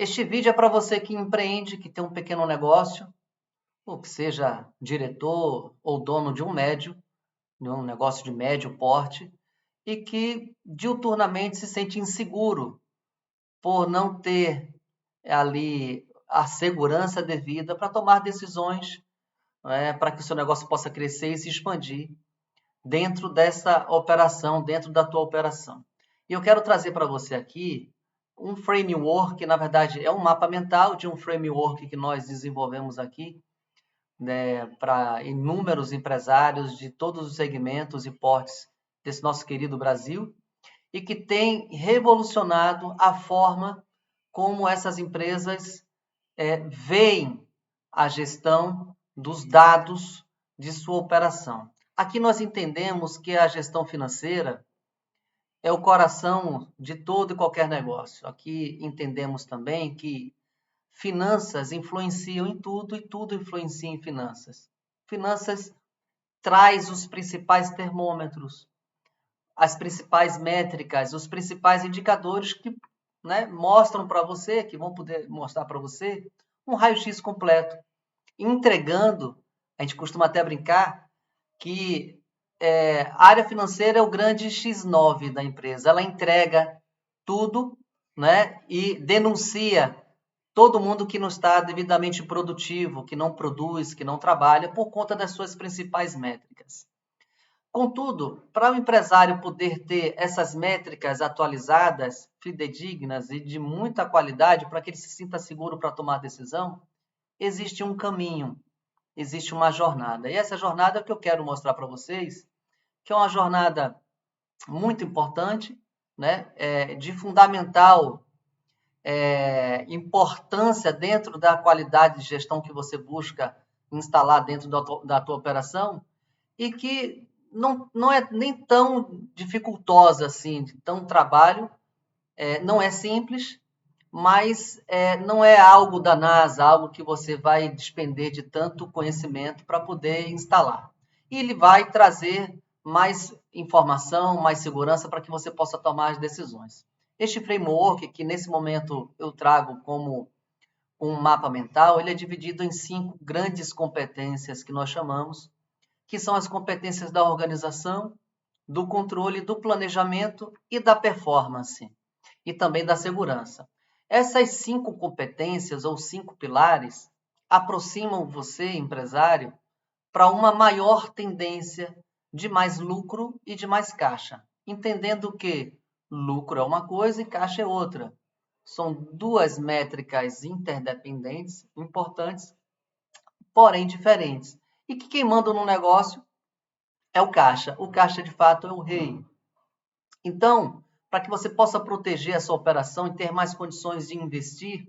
Este vídeo é para você que empreende, que tem um pequeno negócio, ou que seja diretor ou dono de um negócio de médio porte, e que diuturnamente se sente inseguro por não ter ali a segurança devida para tomar decisões, para que o seu negócio possa crescer e se expandir dentro dessa operação, dentro da tua operação. E eu quero trazer para você aqui um framework, que na verdade é um mapa mental de um framework que nós desenvolvemos aqui, né, para inúmeros empresários de todos os segmentos e portes desse nosso querido Brasil, e que tem revolucionado a forma como essas empresas veem a gestão dos dados de sua operação. Aqui nós entendemos que a gestão financeira é o coração de todo e qualquer negócio. Aqui entendemos também que finanças influenciam em tudo e tudo influencia em finanças. Finanças traz os principais termômetros, as principais métricas, os principais indicadores que, né, mostram para você, que vão poder mostrar para você um raio-x completo, entregando, a gente costuma até brincar, que a área financeira é o grande X9 da empresa. Ela entrega tudo, né, e denuncia todo mundo que não está devidamente produtivo, que não produz, que não trabalha, por conta das suas principais métricas. Contudo, para o empresário poder ter essas métricas atualizadas, fidedignas e de muita qualidade, para que ele se sinta seguro para tomar decisão, existe um caminho, existe uma jornada. E essa jornada é o que eu quero mostrar para vocês, que é uma jornada muito importante, né? De fundamental importância dentro da qualidade de gestão que você busca instalar dentro da tua operação, e que não é nem tão dificultosa assim, de tão trabalho, não é simples, mas não é algo da NASA, algo que você vai despender de tanto conhecimento para poder instalar. E ele vai trazer mais informação, mais segurança para que você possa tomar as decisões. Este framework, que nesse momento eu trago como um mapa mental, ele é dividido em 5 grandes competências que nós chamamos, que são as competências da organização, do controle, do planejamento e da performance, e também da segurança. Essas 5 competências ou 5 pilares aproximam você, empresário, para uma maior tendência de mais lucro e de mais caixa, entendendo que lucro é uma coisa e caixa é outra. São duas métricas interdependentes, importantes, porém diferentes. E que quem manda no negócio é o caixa. O caixa, de fato, é o rei. Então, para que você possa proteger essa operação e ter mais condições de investir,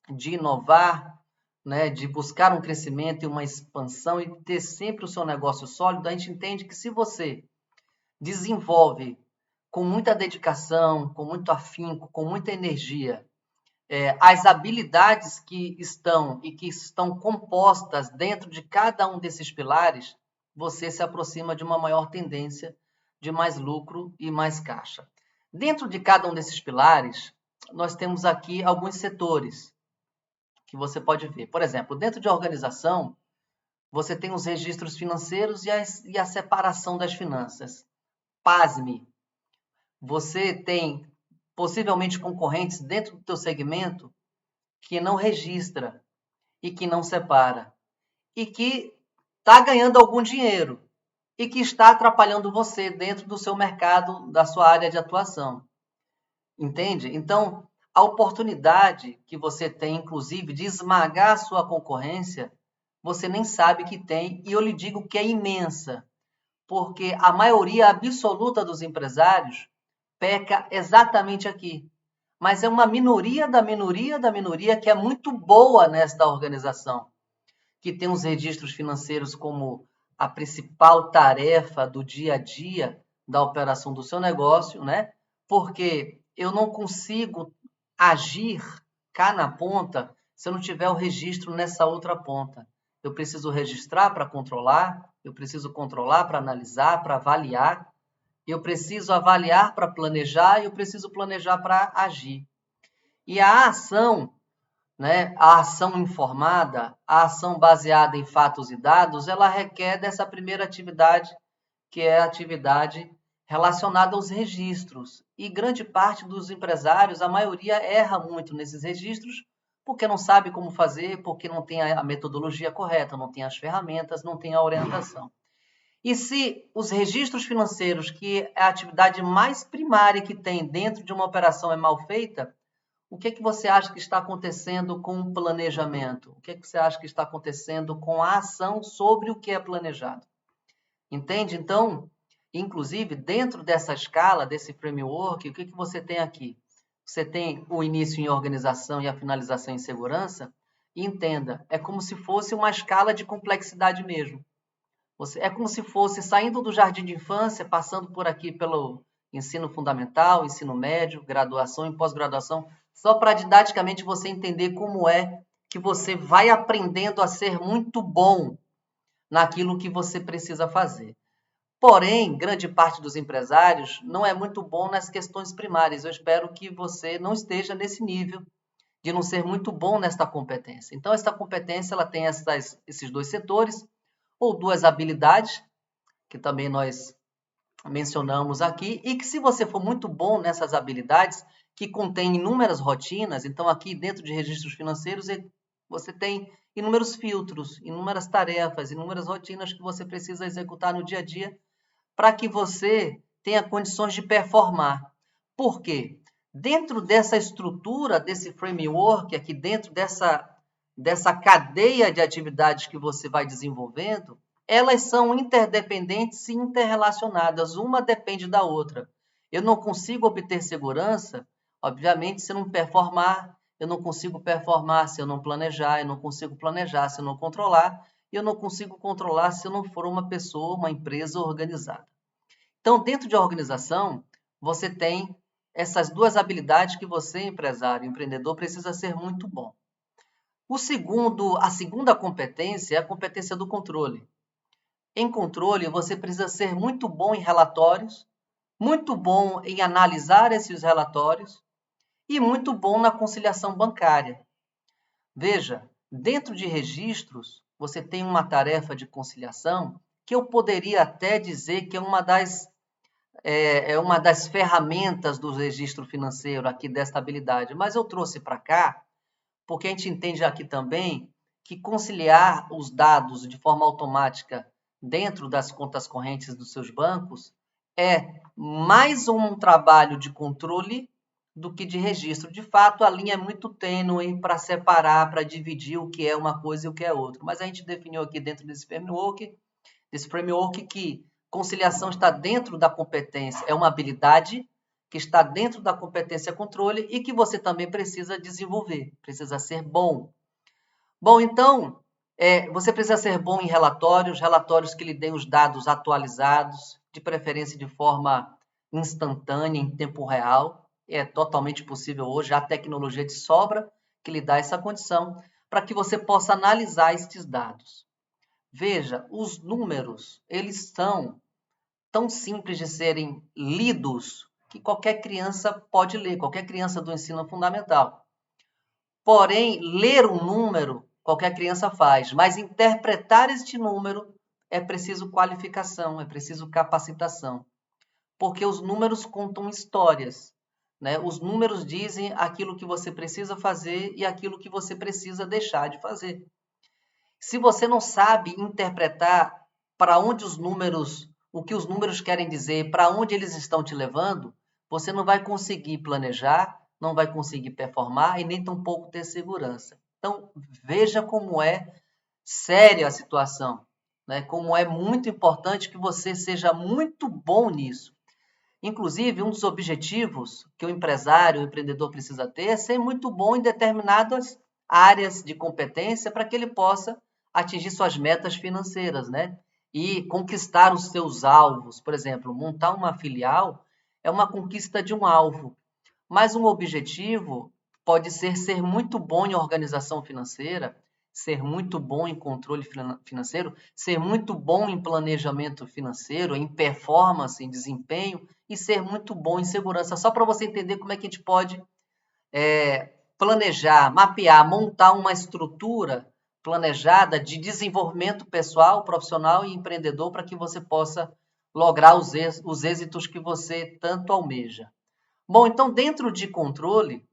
de inovar, né, de buscar um crescimento e uma expansão e ter sempre o seu negócio sólido, a gente entende que se você desenvolve com muita dedicação, com muito afinco, com muita energia, as habilidades que estão compostas dentro de cada um desses pilares, você se aproxima de uma maior tendência de mais lucro e mais caixa. Dentro de cada um desses pilares, nós temos aqui alguns setores que você pode ver. Por exemplo, dentro de organização, você tem os registros financeiros e a separação das finanças. Pasme, você tem possivelmente concorrentes dentro do teu segmento que não registra e que não separa e que está ganhando algum dinheiro e que está atrapalhando você dentro do seu mercado, da sua área de atuação. Entende? Então, a oportunidade que você tem, inclusive, de esmagar a sua concorrência, você nem sabe que tem, e eu lhe digo que é imensa, porque a maioria absoluta dos empresários peca exatamente aqui. Mas é uma minoria da minoria da minoria que é muito boa nesta organização, que tem os registros financeiros como a principal tarefa do dia a dia da operação do seu negócio, né? Porque eu não consigo agir cá na ponta se eu não tiver o registro nessa outra ponta. Eu preciso registrar para controlar, eu preciso controlar para analisar, para avaliar, eu preciso avaliar para planejar e eu preciso planejar para agir. E a ação, né, a ação informada, a ação baseada em fatos e dados, ela requer dessa primeira atividade, que é a atividade relacionada aos registros. E grande parte dos empresários, a maioria erra muito nesses registros, porque não sabe como fazer, porque não tem a metodologia correta, não tem as ferramentas, não tem a orientação. E se os registros financeiros, que é a atividade mais primária que tem dentro de uma operação, é mal feita, o que você acha que está acontecendo com o planejamento? O que você acha que está acontecendo com a ação sobre o que é planejado? Entende? Então, inclusive, dentro dessa escala, desse framework, o que você tem aqui? Você tem o início em organização e a finalização em segurança. E entenda, é como se fosse uma escala de complexidade mesmo. É como se fosse saindo do jardim de infância, passando por aqui pelo ensino fundamental, ensino médio, graduação e pós-graduação, só para didaticamente você entender como é que você vai aprendendo a ser muito bom naquilo que você precisa fazer. Porém, grande parte dos empresários não é muito bom nas questões primárias. Eu espero que você não esteja nesse nível de não ser muito bom nesta competência. Então, esta competência ela tem esses dois setores, ou duas habilidades, que também nós mencionamos aqui, e que se você for muito bom nessas habilidades, que contém inúmeras rotinas, então aqui dentro de registros financeiros você tem inúmeros filtros, inúmeras tarefas, inúmeras rotinas que você precisa executar no dia a dia para que você tenha condições de performar. Por quê? Dentro dessa estrutura, desse framework, aqui dentro dessa cadeia de atividades que você vai desenvolvendo, elas são interdependentes e interrelacionadas, uma depende da outra. Eu não consigo obter segurança, obviamente, se eu não performar, eu não consigo performar se eu não planejar, eu não consigo planejar se eu não controlar, e eu não consigo controlar se eu não for uma pessoa, uma empresa organizada. Então, dentro de organização, você tem essas duas habilidades que você, empresário, empreendedor, precisa ser muito bom. A segunda competência é a competência do controle. Em controle, você precisa ser muito bom em relatórios, muito bom em analisar esses relatórios e muito bom na conciliação bancária. Veja, dentro de registros, você tem uma tarefa de conciliação que eu poderia até dizer que é uma das ferramentas do registro financeiro aqui desta habilidade, mas eu trouxe para cá porque a gente entende aqui também que conciliar os dados de forma automática dentro das contas correntes dos seus bancos é mais um trabalho de controle do que de registro. De fato, a linha é muito tênue para separar, para dividir o que é uma coisa e o que é outra. Mas a gente definiu aqui dentro desse framework que conciliação está dentro da competência, é uma habilidade que está dentro da competência controle e que você também precisa desenvolver, precisa ser bom. Bom, então, você precisa ser bom em relatórios que lhe deem os dados atualizados, de preferência de forma instantânea, em tempo real. É totalmente possível hoje, há tecnologia de sobra que lhe dá essa condição para que você possa analisar estes dados. Veja, os números, eles são tão simples de serem lidos que qualquer criança pode ler, qualquer criança do ensino fundamental. Porém, ler um número, qualquer criança faz, mas interpretar este número é preciso qualificação, é preciso capacitação, porque os números contam histórias, né? Os números dizem aquilo que você precisa fazer e aquilo que você precisa deixar de fazer. Se você não sabe interpretar para onde o que os números querem dizer, para onde eles estão te levando, você não vai conseguir planejar, não vai conseguir performar e nem tampouco ter segurança. Então, veja como é séria a situação, né? Como é muito importante que você seja muito bom nisso. Inclusive, um dos objetivos que o empresário, o empreendedor precisa ter é ser muito bom em determinadas áreas de competência para que ele possa atingir suas metas financeiras, né? E conquistar os seus alvos. Por exemplo, montar uma filial é uma conquista de um alvo, mas um objetivo pode ser muito bom em organização financeira, ser muito bom em controle financeiro, ser muito bom em planejamento financeiro, em performance, em desempenho e ser muito bom em segurança. Só para você entender como é que a gente pode planejar, mapear, montar uma estrutura planejada de desenvolvimento pessoal, profissional e empreendedor para que você possa lograr os êxitos que você tanto almeja. Bom, então dentro de controle,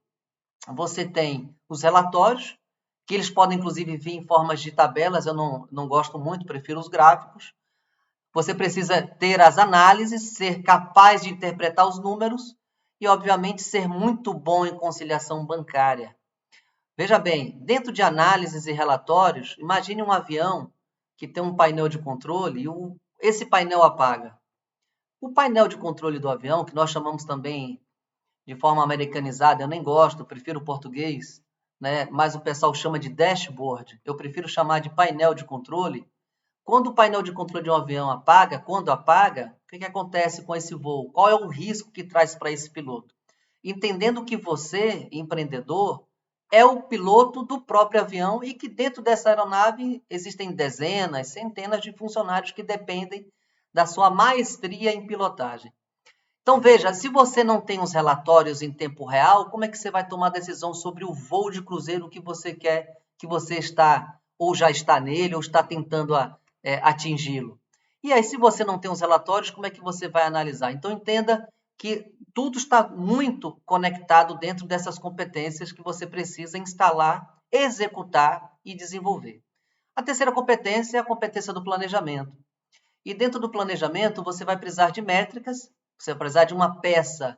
você tem os relatórios, que eles podem inclusive vir em formas de tabelas, eu não gosto muito, prefiro os gráficos. Você precisa ter as análises, ser capaz de interpretar os números e, obviamente, ser muito bom em conciliação bancária. Veja bem, dentro de análises e relatórios, imagine um avião que tem um painel de controle e esse painel apaga. O painel de controle do avião, que nós chamamos também de forma americanizada, eu nem gosto, prefiro o português, né? Mas o pessoal chama de dashboard, eu prefiro chamar de painel de controle. Quando o painel de controle de um avião apaga, quando apaga, o que acontece com esse voo? Qual é o risco que traz para esse piloto? Entendendo que você, empreendedor, é o piloto do próprio avião e que dentro dessa aeronave existem dezenas, centenas de funcionários que dependem da sua maestria em pilotagem. Então veja, se você não tem os relatórios em tempo real, como é que você vai tomar decisão sobre o voo de cruzeiro que você quer, que você está ou já está nele ou está tentando atingi-lo? E aí, se você não tem os relatórios, como é que você vai analisar? Então entenda que tudo está muito conectado dentro dessas competências que você precisa instalar, executar e desenvolver. A terceira competência é a competência do planejamento. E dentro do planejamento, você vai precisar de métricas, você vai precisar de uma peça,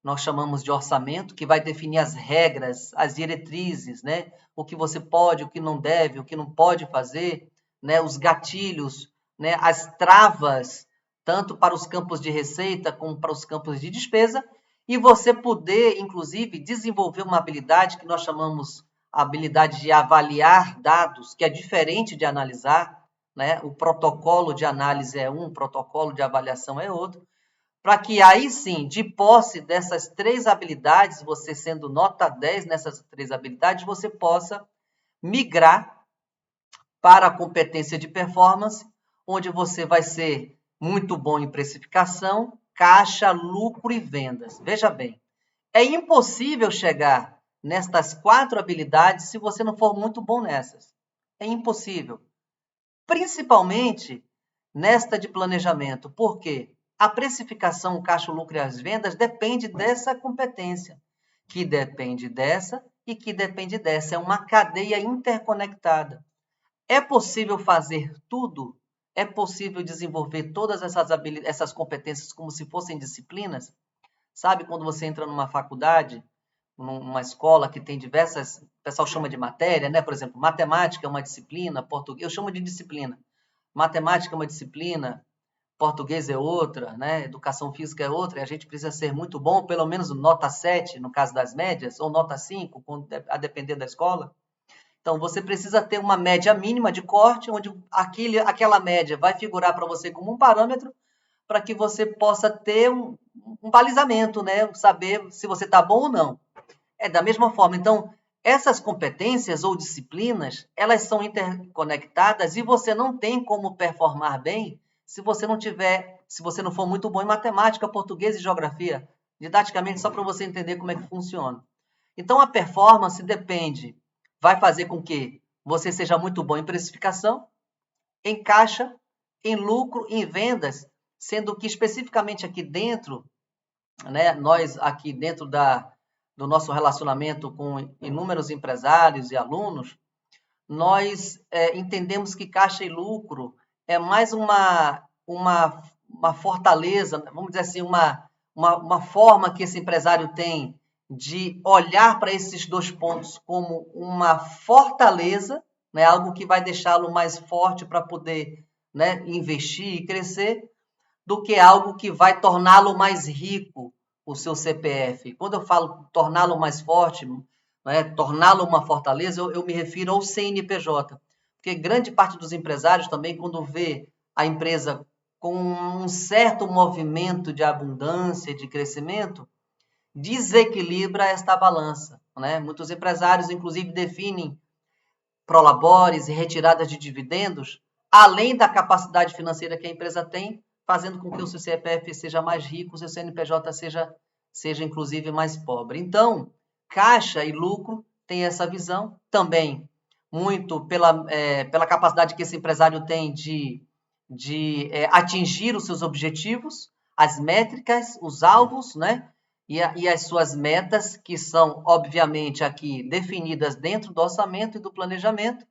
nós chamamos de orçamento, que vai definir as regras, as diretrizes, né? O que você pode, o que não deve, o que não pode fazer, né? Os gatilhos, né? As travas, tanto para os campos de receita como para os campos de despesa, e você poder, inclusive, desenvolver uma habilidade que nós chamamos a habilidade de avaliar dados, que é diferente de analisar, né? O protocolo de análise é um, o protocolo de avaliação é outro, para que aí sim, de posse dessas três habilidades, você sendo nota 10 nessas três habilidades, você possa migrar para a competência de performance, onde você vai ser muito bom em precificação, caixa, lucro e vendas. Veja bem, é impossível chegar nestas quatro habilidades se você não for muito bom nessas. É impossível. Principalmente nesta de planejamento. Por quê? A precificação, o caixa, o lucro e as vendas depende dessa competência, que depende dessa e que depende dessa. É uma cadeia interconectada. É possível fazer tudo? É possível desenvolver todas essas competências como se fossem disciplinas? Sabe quando você entra numa faculdade, numa escola que tem diversas, o pessoal chama de matéria, né? Por exemplo, matemática é uma disciplina, português, eu chamo de disciplina. Matemática é uma disciplina, português é outra, né? Educação física é outra, e a gente precisa ser muito bom, pelo menos nota 7, no caso das médias, ou nota 5, a depender da escola. Então, você precisa ter uma média mínima de corte, onde aquela média vai figurar para você como um parâmetro, para que você possa ter um balizamento, né? Saber se você está bom ou não. É da mesma forma. Então, essas competências ou disciplinas, elas são interconectadas e você não tem como performar bem se você não tiver, se você não for muito bom em matemática, português e geografia, didaticamente só para você entender como é que funciona. Então, a performance vai fazer com que você seja muito bom em precificação, em caixa, em lucro, em vendas, sendo que especificamente aqui dentro, né, nós aqui dentro do nosso relacionamento com inúmeros empresários e alunos, nós entendemos que caixa e lucro é mais uma fortaleza, vamos dizer assim, uma forma que esse empresário tem de olhar para esses dois pontos como uma fortaleza, né, algo que vai deixá-lo mais forte para poder, né, investir e crescer, do que algo que vai torná-lo mais rico, o seu CPF. Quando eu falo torná-lo mais forte, né, torná-lo uma fortaleza, eu me refiro ao CNPJ. Porque grande parte dos empresários também, quando vê a empresa com um certo movimento de abundância, de crescimento, desequilibra esta balança. Né? Muitos empresários, inclusive, definem prolabores e retiradas de dividendos, além da capacidade financeira que a empresa tem, fazendo com que o seu CPF seja mais rico, o seu CNPJ seja inclusive mais pobre. Então, caixa e lucro tem essa visão também, muito pela capacidade que esse empresário tem de atingir os seus objetivos, as métricas, os alvos, né? E as suas metas, que são, obviamente, aqui definidas dentro do orçamento e do planejamento.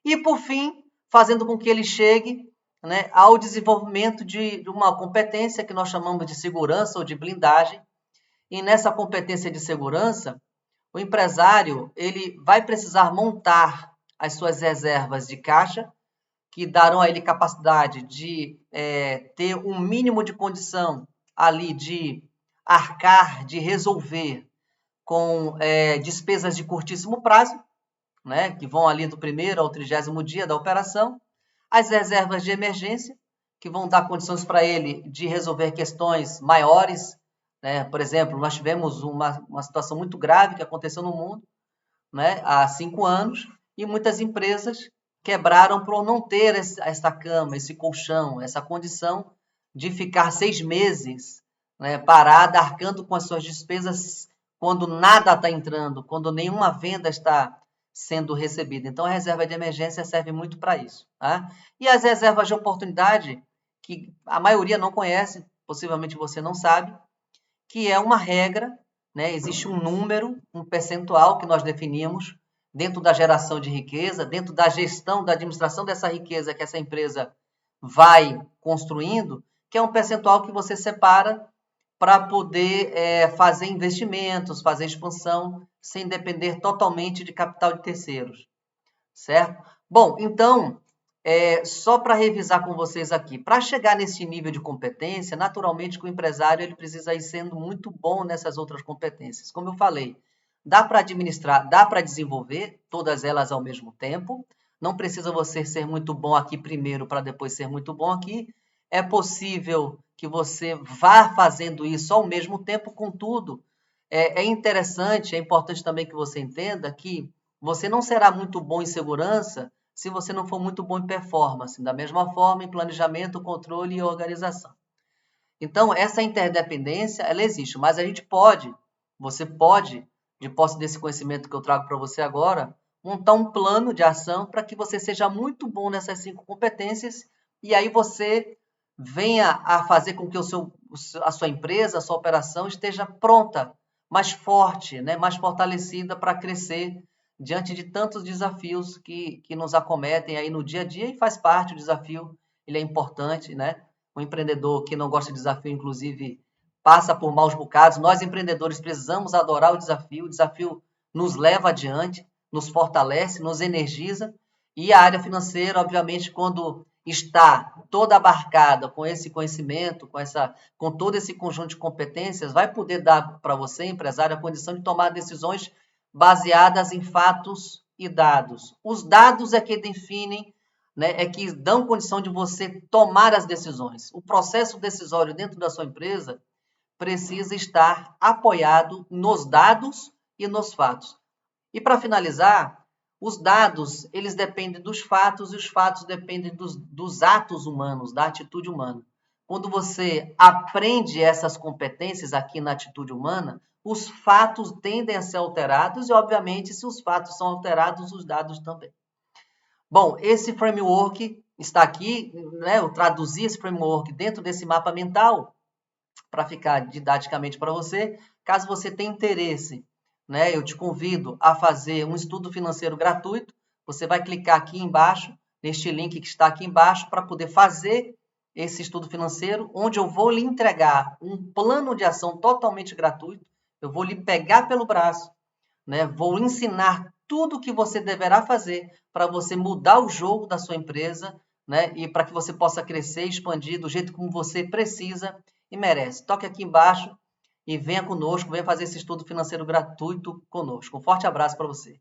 E, por fim, fazendo com que ele chegue, né, ao desenvolvimento de uma competência que nós chamamos de segurança ou de blindagem. E nessa competência de segurança, o empresário ele vai precisar montar as suas reservas de caixa, que darão a ele capacidade de ter um mínimo de condição ali de arcar, de resolver com despesas de curtíssimo prazo, né, que vão ali do primeiro ao 30º dia da operação, as reservas de emergência, que vão dar condições para ele de resolver questões maiores, né? Por exemplo, nós tivemos uma situação muito grave que aconteceu no mundo, né, há 5 anos, e muitas empresas quebraram por não ter essa cama, esse colchão, essa condição de ficar 6 meses, né, parada, arcando com as suas despesas quando nada está entrando, quando nenhuma venda está sendo recebida. Então, a reserva de emergência serve muito para isso. Tá? E as reservas de oportunidade, que a maioria não conhece, possivelmente você não sabe, que é uma regra, né? Existe um número, um percentual que nós definimos dentro da geração de riqueza, dentro da gestão, da administração dessa riqueza que essa empresa vai construindo, que é um percentual que você separa para poder fazer investimentos, fazer expansão, sem depender totalmente de capital de terceiros, certo? Bom, então, só para revisar com vocês aqui, para chegar nesse nível de competência, naturalmente que o empresário ele precisa ir sendo muito bom nessas outras competências. Como eu falei, dá para administrar, dá para desenvolver todas elas ao mesmo tempo, não precisa você ser muito bom aqui primeiro para depois ser muito bom aqui, é possível que você vá fazendo isso ao mesmo tempo, contudo, é interessante, é importante também que você entenda que você não será muito bom em segurança se você não for muito bom em performance, da mesma forma em planejamento, controle e organização. Então, essa interdependência, ela existe, mas a gente pode, você pode, de posse desse conhecimento que eu trago para você agora, montar um plano de ação para que você seja muito bom nessas 5 competências e aí você venha a fazer com que a sua empresa, a sua operação esteja pronta, mais forte, né, mais fortalecida para crescer diante de tantos desafios que nos acometem aí no dia a dia e faz parte, o desafio, ele é importante, né? O empreendedor que não gosta de desafio, inclusive, passa por maus bocados. Nós, empreendedores, precisamos adorar o desafio nos leva adiante, nos fortalece, nos energiza, e a área financeira, obviamente, quando está toda abarcada com esse conhecimento, com todo esse conjunto de competências, vai poder dar para você, empresário, a condição de tomar decisões baseadas em fatos e dados. Os dados é que definem, né, é que dão condição de você tomar as decisões. O processo decisório dentro da sua empresa precisa estar apoiado nos dados e nos fatos. E para finalizar, os dados, eles dependem dos fatos e os fatos dependem dos atos humanos, da atitude humana. Quando você aprende essas competências aqui na atitude humana, os fatos tendem a ser alterados e, obviamente, se os fatos são alterados, os dados também. Bom, esse framework está aqui, né? Eu traduzi esse framework dentro desse mapa mental para ficar didaticamente para você. Caso você tenha interesse, né, eu te convido a fazer um estudo financeiro gratuito. Você vai clicar aqui embaixo, neste link que está aqui embaixo, para poder fazer esse estudo financeiro, onde eu vou lhe entregar um plano de ação totalmente gratuito. Eu vou lhe pegar pelo braço, né, vou ensinar tudo o que você deverá fazer para você mudar o jogo da sua empresa, né, e para que você possa crescer e expandir do jeito como você precisa e merece. Toque aqui embaixo e venha conosco, venha fazer esse estudo financeiro gratuito conosco. Um forte abraço para você.